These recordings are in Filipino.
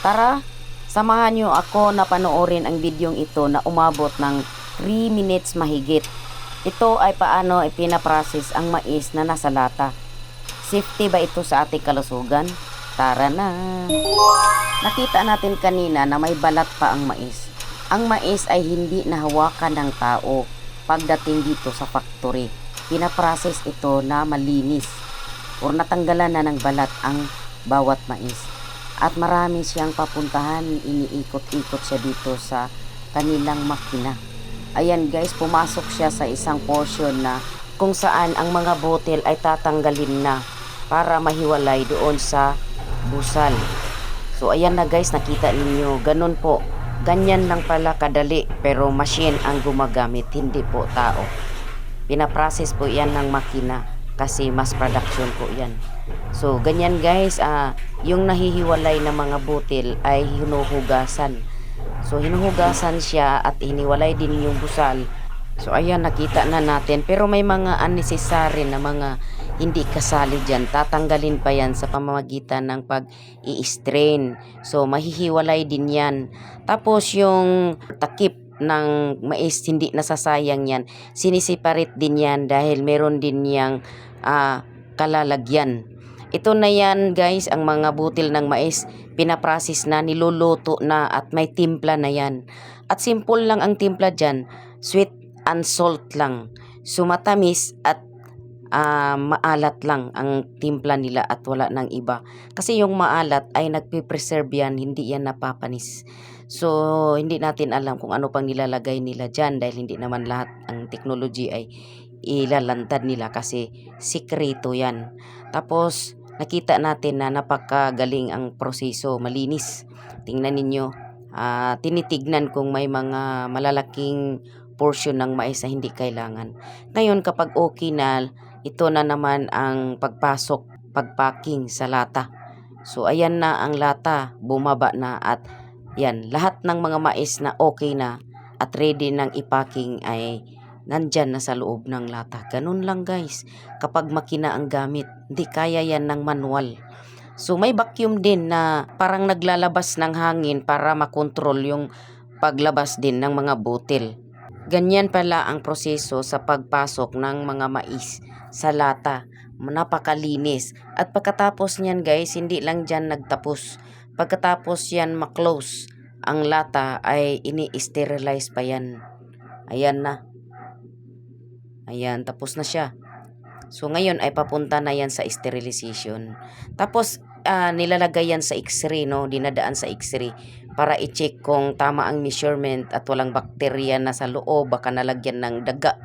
Tara, samahan nyo ako na panoorin ang bidyong ito na umabot ng 3 minutes mahigit. Ito ay paano ipinaprocess ang mais na nasa lata. Safety ba ito sa ating kalusugan? Tara na! Nakita natin kanina na may balat pa ang mais. Ang mais ay hindi nahawakan ng tao pagdating dito sa factory. Pinaprocess ito na malinis o natanggalan na ng balat ang bawat mais. At marami siyang papuntahan, iniikot-ikot siya dito sa kanilang makina. Ayan guys, pumasok siya sa isang portion na kung saan ang mga botel ay tatanggalin na para mahiwalay doon sa busal. So ayan na guys, nakita ninyo, ganun po. Ganyan lang pala kadali, pero machine ang gumagamit, hindi po tao. Pinaprocess po yan ng makina kasi mass production po yan. So ganyan guys, yung nahihiwalay na mga botel ay hinuhugasan. So hinuhugasan siya at hiniwalay din yung busal. So ayan, nakita na natin, pero may mga unnecessary na mga hindi kasali dyan. Tatanggalin pa yan sa pamamagitan ng pag-i-strain. So mahihiwalay din yan. Tapos yung takip ng mais, hindi nasasayang yan. Sinisiparate din yan dahil meron din yang kalalagyan. Ito na yan guys, ang mga butil ng mais, pinaprocess na, niluluto na at may timpla na yan. At simple lang ang timpla dyan, sweet and salt lang. So matamis at maalat lang ang timpla nila at wala ng iba. Kasi yung maalat ay nagpipreserve yan, hindi yan napapanis. So hindi natin alam kung ano pang nilalagay nila dyan dahil hindi naman lahat ang technology ay ilalantad nila kasi sikreto yan. Tapos nakita natin na napakagaling ang proseso, malinis. Tingnan ninyo, tinitignan kung may mga malalaking portion ng mais na hindi kailangan. Ngayon kapag okay na, ito na naman ang pagpasok, pagpacking sa lata. So ayan na ang lata, bumaba na at yan, lahat ng mga mais na okay na at ready ng ipacking ay nandyan na sa loob ng lata. Ganun lang guys, kapag makina ang gamit, hindi kaya yan ng manual. So may vacuum din na parang naglalabas ng hangin para makontrol yung paglabas din ng mga botel. Ganyan pala ang proseso sa pagpasok ng mga mais sa lata. Napakalinis. At pagkatapos niyan guys, hindi lang dyan nagtapos. Pagkatapos yan maklose ang lata ay ini-sterilize pa yan. Ayan na. Ayan, tapos na siya. So ngayon ay papunta na yan sa sterilization. Tapos nilalagay yan sa x-ray, no? Dinadaan sa x-ray para i-check kung tama ang measurement at walang bakterya na sa loob, baka nalagyan ng daga.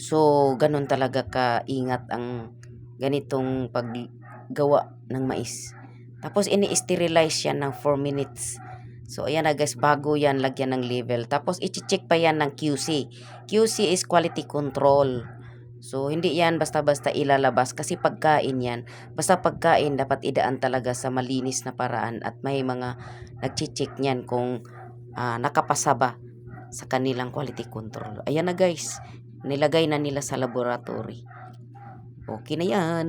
So ganun talaga kaingat ang ganitong paggawa ng mais. Tapos ini-sterilize yan ng 4 minutes. So ayan na guys, bago yan lagyan ng label. Tapos i-check pa yan ng QC. QC is quality control. So hindi yan basta-basta ilalabas kasi pagkain yan. Basta pagkain dapat idaan talaga sa malinis na paraan at may mga nagche-check niyan kung nakapasa ba sa kanilang quality control. Ayan na guys, nilagay na nila sa laboratory. Okay na yan.